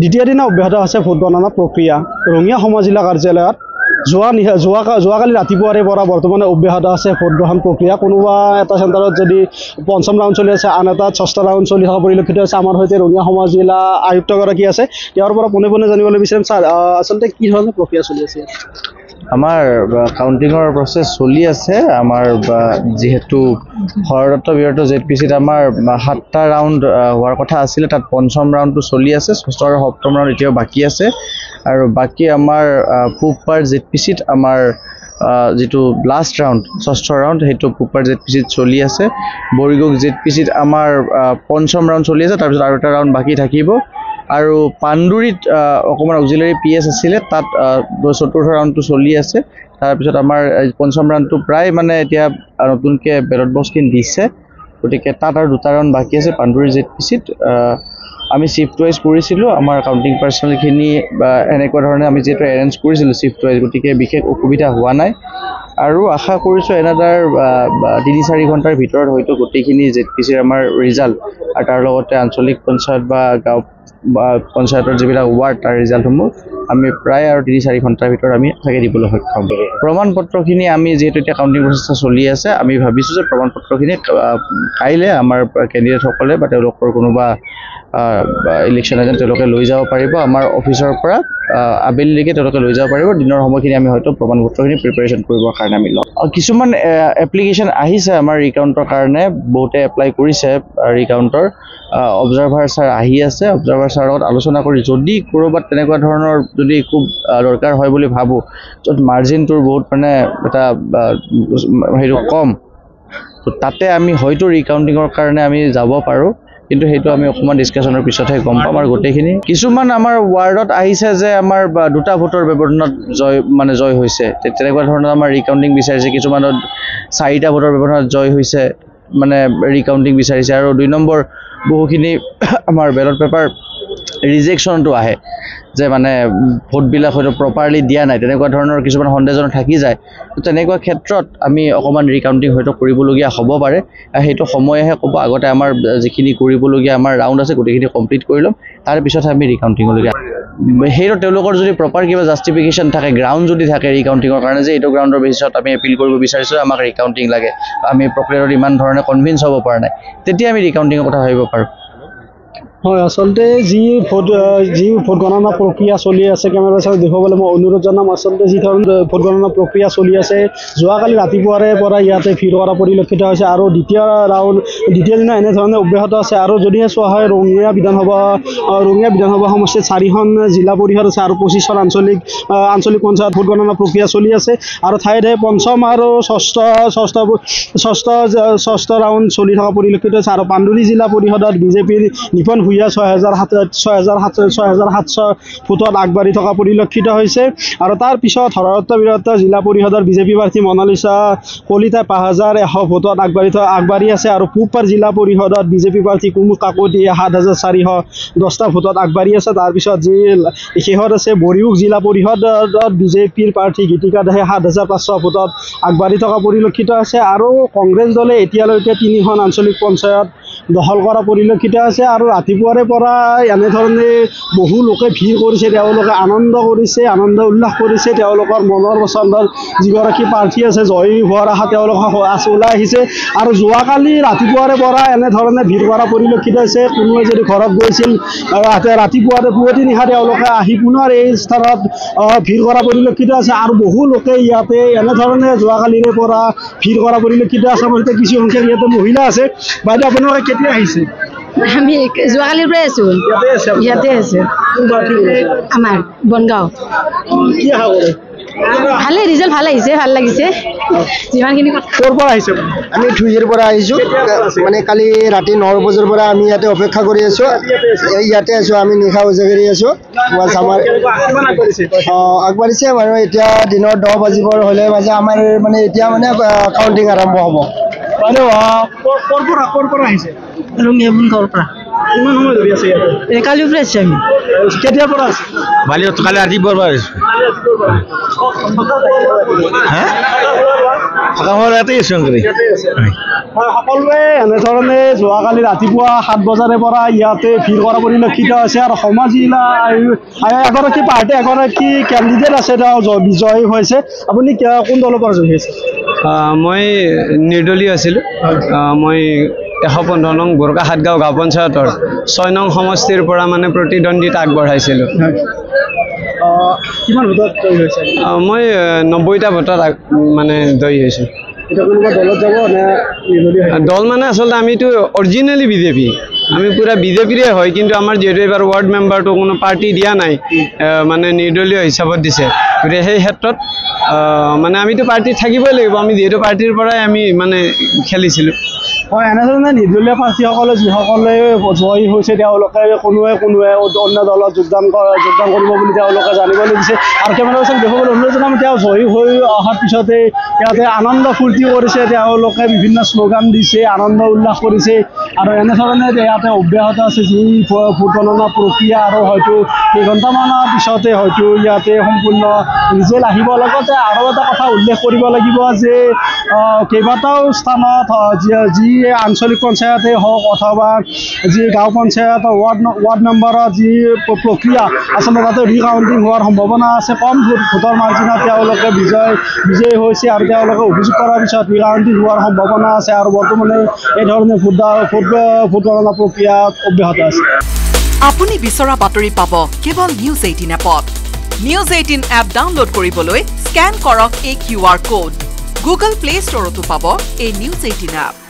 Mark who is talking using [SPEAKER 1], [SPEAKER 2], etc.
[SPEAKER 1] দ্বিতীয় দিনা অব্যাহত আছে ভোট গণনা প্ৰক্ৰিয়া ৰঙিয়া সমজিলা কাৰ্যালয়ত যোৱাকালি ৰাতিপুৱাৰে পৰা বৰ্তমানে অব্যাহত আছে ভোট গ্ৰহণ প্ৰক্ৰিয়া কোনোবা এটা চেণ্টাৰত যদি পঞ্চম ৰাউণ্ড চলি আছে আন এটাত ষষ্ঠ ৰাউণ্ড চলি থকা পৰিলক্ষিত হৈছে আমাৰ সৈতে ৰঙিয়া সমজিলা আয়ুক্তগৰাকী আছে তেওঁৰ পৰা পোনে জানিবলৈ বিচাৰিম ছাৰ আচলতে কি ধৰণৰ প্ৰক্ৰিয়া চলি আছে
[SPEAKER 2] আমাৰ কাউন্টিঙৰ প্ৰচেছ চলি আছে আমাৰ যেহেতু হৰদত্ত বিৰত জেডপিচিত আমাৰ 7টা ৰাউণ্ড হোৱাৰ কথা আছিল তাত পঞ্চম ৰাউণ্ডটো চলি আছে ষষ্ঠ আৰু সপ্তম ৰাউণ্ড এতিয়াও বাকী আছে আৰু বাকী আমাৰ পূবপাৰ জেডপিচিত আমাৰ যেটো লাষ্ট ৰাউণ্ড ষষ্ঠ ৰাউণ্ড হেতু পূবপাৰ জেডপিচিত চলি আছে বৰিগক জেডপিচিত আমাৰ পঞ্চম ৰাউণ্ড চলি আছে তাৰ পিছত আৰু এটা ৰাউণ্ড বাকী থাকিব আৰু পাণ্ডুৰিত অকমান অক্সিলাৰি পিএছ আছিল তাত চতুৰ্থ ৰাউণ্ডটো চলি আছে তাৰ পিছত আমাৰ পঞ্চম ৰাউণ্ডটো প্ৰায় মানে এতিয়া নতুনকৈ বেলট বক্সখিনি দিছে গতিকে তাত আৰু দুটা ৰাউণ্ড বাকী আছে পাণ্ডুৰি জেডপিচিত আমি শিফট ৱাইজ কৰিছিলোঁ আমাৰ কাউণ্টিং পাৰ্চনেলখিনি এনেকুৱা ধৰণে আমি যিহেতু এৰেঞ্জ কৰিছিলোঁ শিফট ৱাইজ গতিকে বিশেষ অসুবিধা হোৱা নাই আৰু আশা কৰিছোঁ এনাদাৰ 3-4 ঘণ্টাৰ ভিতৰত হয়তো গোটেইখিনি জেডপিচিৰ আমাৰ ৰিজাল্ট আৰু তাৰ লগতে আঞ্চলিক পঞ্চায়ত বা গাঁও বা পঞ্চায়তৰ যিবিলাক ৱাৰ্ড তাৰ ৰিজাল্টসমূহ আমি প্ৰায় আৰু 3-4 ঘণ্টাৰ ভিতৰত আমি আগে দিবলৈ সক্ষম হ'ম প্ৰমাণ পত্ৰখিনি আমি যিহেতু এতিয়া কাউণ্টিং প্ৰচেছ চলি আছে আমি ভাবিছোঁ যে প্ৰমাণ পত্ৰখিনি কাইলৈ আমাৰ কেণ্ডিডেটসকলে বা তেওঁলোকৰ কোনোবা ইলেকশ্যন এজেণ্ট তেওঁলোকে লৈ যাব পাৰিব আমাৰ অফিচৰ পৰা আবেলিলৈকে তেওঁলোকে লৈ যাব পাৰিব দিনৰ সময়খিনি আমি হয়তো প্ৰমাণ পত্ৰখিনি প্ৰিপাৰেশ্যন কৰিবৰ কাৰণে আমি লওঁ কিছুমান এপ্লিকেশ্যন আহিছে আমাৰ ৰিকাউণ্টৰ কাৰণে বহুতে এপ্লাই কৰিছে ৰিকাউণ্টৰ অবজাৰ্ভাৰ ছাৰ আহি আছে অবজাৰ্ভাৰ ছাৰৰ লগত আলোচনা কৰি যদি ক'ৰবাত তেনেকুৱা ধৰণৰ যদি খুব দৰকাৰ হয় বুলি ভাবোঁ য'ত মাৰ্জিনটোৰ বহুত মানে এটা হেৰি কম তো তাতে আমি হয়তো ৰিকাউণ্টিঙৰ কাৰণে আমি যাব পাৰোঁ কিন্তু সেইটো আমি অকণমান ডিছকাশ্যনৰ পিছতহে গম পাম আৰু গোটেইখিনি কিছুমান আমাৰ ৱাৰ্ডত আহিছে যে আমাৰ দুটা ভোটৰ ব্যৱধানত জয় হৈছে তেনেকুৱা ধৰণৰ আমাৰ ৰিকাউণ্টিং বিচাৰিছে কিছুমানত 4টা ভোটৰ ব্যৱধানত জয় হৈছে মানে ৰিকাউণ্টিং বিচাৰিছে আৰু 2 নম্বৰ বহুখিনি আমাৰ বেলট পেপাৰ ৰিজেকশ্যনটো আহে যে মানে ভোটবিলাক হয়তো প্ৰপাৰলি দিয়া নাই তেনেকুৱা ধৰণৰ কিছুমান সন্দেহজনক থাকি যায় তো তেনেকুৱা ক্ষেত্ৰত আমি অকণমান ৰিকাউণ্টিং হয়তো কৰিবলগীয়া হ'ব পাৰে সেইটো সময়েহে ক'ব আগতে আমাৰ যিখিনি কৰিবলগীয়া আমাৰ ৰাউণ্ড আছে গোটেইখিনি কমপ্লিট কৰি ল'ম তাৰপিছতহে আমি ৰিকাউণ্টিঙলৈকে সেইটো তেওঁলোকৰ যদি প্ৰপাৰ কিবা জাষ্টিফিকেশ্যন থাকে গ্ৰাউণ্ড যদি থাকে ৰিকাউণ্টিঙৰ কাৰণে যে এইটো গ্ৰাউণ্ডৰ বেচিছত আমি এপিল কৰিব বিচাৰিছোঁ আমাক ৰিকাউণ্টিং লাগে আমি প্ৰক্ৰিয়াত ইমান ধৰণে কনভিন্স হ'ব পৰা নাই তেতিয়া আমি ৰিকাউণ্টিঙৰ কথা ভাবিব পাৰোঁ
[SPEAKER 1] হয় আচলতে যি ভোট গণনা প্ৰক্ৰিয়া চলি আছে কেমেৰা চাই দেখুৱাবলৈ মই অনুৰোধ জনাম আচলতে যি ধৰণৰ ভোট গণনা প্ৰক্ৰিয়া চলি আছে যোৱাকালি ৰাতিপুৱাৰে পৰা ইয়াতে ভিৰ কৰা পৰিলক্ষিত হৈছে আৰু দ্বিতীয় দিনা এনেধৰণে অব্যাহত আছে আৰু যদিহে চোৱা হয় ৰঙিয়া বিধানসভা সমষ্টিত 4খন জিলা পৰিষদ আছে আৰু 25খন আঞ্চলিক পঞ্চায়ত ভোট গণনা প্ৰক্ৰিয়া চলি আছে আৰু ঠায়ে ঠায়ে পঞ্চম আৰু ষষ্ঠ ৰাউণ্ড চলি থকা পৰিলক্ষিত হৈছে আৰু পাণ্ডুৰি জিলা পৰিষদত বিজেপিৰ নিপন ভূঞা 6,700 ভোটত আগবাঢ়ি থকা পৰিলক্ষিত হৈছে আৰু তাৰ পিছত হৰদত্ত বিৰত জিলা পৰিষদৰ বিজেপি প্ৰাৰ্থী মনালিছা কলিতাই 5,100 ভোটত আগবাঢ়ি আছে আৰু পূবপাৰ জিলা পৰিষদত বিজেপি প্ৰাৰ্থী কুমুদ কাকতি 7,410টা ভোটত আগবাঢ়ি আছে তাৰপিছত যি শেষত আছে বৰিগক জিলা পৰিষদত বিজেপিৰ প্ৰাৰ্থী গীতিকা দাসে 7,500 ভোটত আগবাঢ়ি থকা পৰিলক্ষিত আছে আৰু কংগ্ৰেছ দলে এতিয়ালৈকে 3খন আঞ্চলিক পঞ্চায়ত দখল কৰা পৰিলক্ষিত আছে আৰু ৰাতিপুৱাৰে পৰা এনেধৰণে বহু লোকে ভিৰ কৰিছে তেওঁলোকে আনন্দ উল্লাস কৰিছে তেওঁলোকৰ মনৰ পচন্দৰ যিগৰাকী প্ৰাৰ্থী আছে জয়ী হোৱাৰ আশা তেওঁলোকে ওলাই আহিছে আৰু যোৱাকালি ৰাতিপুৱাৰে পৰা এনেধৰণে ভিৰ কৰা পৰিলক্ষিত হৈছে কোনোবাই যদি ঘৰত গৈছিল ৰাতিপুৱাতে পুৱতি নিশা তেওঁলোকে আহি পুনৰ এই স্থানত ভিৰ কৰা পৰিলক্ষিত আছে আৰু বহু লোকে ইয়াতে এনেধৰণে যোৱাকালিৰে পৰা ভিৰ কৰা পৰিলক্ষিত আছে আমাৰ কিছু সংখ্যক ইয়াতে মহিলা আছে বাইদেউ আপোনালোকে কেতিয়া আহিছে
[SPEAKER 3] আমি যোৱাকালিৰ পৰাই আছো ইয়াতে আছে আমাৰ বনগাঁও ভালে ৰিজাল্ট ভাল আহিছে ভাল লাগিছে যিমানখিনি
[SPEAKER 1] ক'ৰ পৰা আহিছে
[SPEAKER 4] আমি ধুইৰ পৰা আহিছোঁ মানে কালি ৰাতি 9 বজাৰ পৰা আমি ইয়াতে অপেক্ষা কৰি আছোঁ ইয়াতে আছোঁ আমি নিশা উজাগৰি আছোঁ আমাৰ আগবাঢ়িছে বাৰু এতিয়া দিনৰ 10 বাজিবৰ হ'লে বাজে আমাৰ মানে এতিয়া মানে কাউণ্টিং আৰম্ভ হ'ব
[SPEAKER 1] বাইদেউ ক'ৰ পৰা আহিছে
[SPEAKER 3] ৰঙিয়া বনগাঁৱৰ পৰা
[SPEAKER 1] কিমান সময় ধৰি আছে ইয়াতে
[SPEAKER 3] এই কালিৰ পৰা আহিছোঁ আমি
[SPEAKER 1] কেতিয়াৰ পৰা আছে
[SPEAKER 2] কালি ৰাতিপুৱাৰ পৰা আহিছোঁ
[SPEAKER 1] সকলোৱে এনেধৰণে যোৱাকালি ৰাতিপুৱা 7 বজাৰে পৰা ইয়াতে ভিৰ কৰা পৰিলক্ষিত হৈছে আৰু সমাজিলা এগৰাকী পাৰ্টি এগৰাকী কেণ্ডিডেট আছে তেওঁ বিজয়ী হৈছে আপুনি কোন দলৰ পৰা জয়ী হৈছে
[SPEAKER 5] মই নিৰ্দলীয় আছিলোঁ মই 115 নং গোৰকা হাটগাঁও গাঁও পঞ্চায়তৰ 6 নং সমষ্টিৰ পৰা মানে প্ৰতিদ্বন্দ্বিতা আগবঢ়াইছিলোঁ
[SPEAKER 1] কিমান ভোটত জয়ী হৈছে
[SPEAKER 5] মই 90টা ভোটত মানে জয়ী হৈছোঁ
[SPEAKER 1] এতিয়া কোনোবা দলত যাব নে নিৰ্দলীয়
[SPEAKER 5] দল মানে আচলতে আমিতো অৰিজিনেলি বিজেপি আমি পুৰা বিজেপিৰে হয় কিন্তু আমাৰ যিহেতু এবাৰ ৱাৰ্ড মেম্বাৰটো কোনো পাৰ্টি দিয়া নাই মানে নিৰ্দলীয় হিচাপত দিছে গতিকে সেই ক্ষেত্ৰত মানে আমিতো পাৰ্টিত থাকিবই লাগিব আমি যিহেতু পাৰ্টিৰ পৰাই আমি মানে খেলিছিলোঁ
[SPEAKER 1] হয় এনেধৰণে নিৰ্দলীয় প্ৰাৰ্থীসকলে যিসকলে জয়ী হৈছে তেওঁলোকে কোনোৱে অন্য দলত যোগদান কৰিব বুলি তেওঁলোকে জানিবলৈ দিছে আৰু কেমেৰা পাৰ্চন দেখুৱাবলৈ অনুৰোধ জনাম তেওঁ জয়ী হৈ অহাৰ পিছতে ইয়াতে আনন্দ ফূৰ্তি কৰিছে তেওঁলোকে বিভিন্ন শ্লোগান দিছে আনন্দ উল্লাস কৰিছে আৰু এনেধৰণে ইয়াতে অব্যাহত আছে যি ভোট গণনা প্ৰক্ৰিয়া আৰু হয়তো কেইঘণ্টামানৰ পিছতে হয়তো ইয়াতে সম্পূৰ্ণ ৰিজাল্ট আহিব লগতে আৰু এটা কথা উল্লেখ কৰিব লাগিব যে কেইবাটাও স্থানত যি আঞ্চলিক পঞ্চায়তে হওক অথবা যি গাঁও পঞ্চায়তৰ ৱাৰ্ড মেম্বাৰৰ যি প্ৰক্ৰিয়া আচলতে তাতে ৰিকাউণ্টিং হোৱাৰ সম্ভাৱনা আছে কম ভোটৰ মাৰ্জিনত তেওঁলোকে বিজয়ী হৈছে আৰু তেওঁলোকে অভিযোগ কৰাৰ পিছত ৰিকাউণ্টিং হোৱাৰ সম্ভাৱনা আছে আৰু বৰ্তমানে এই ধৰণে ভোট গণনা প্ৰক্ৰিয়া অব্যাহত আছে
[SPEAKER 6] আপুনি বিচৰা বাতৰি পাব কেৱল নিউজ 18 এপত নিউজ 18 এপ ডাউনলোড কৰিবলৈ স্কেন কৰক এই QR কোড গুগল প্লে ষ্টৰতো পাব এই নিউজ 18 এপ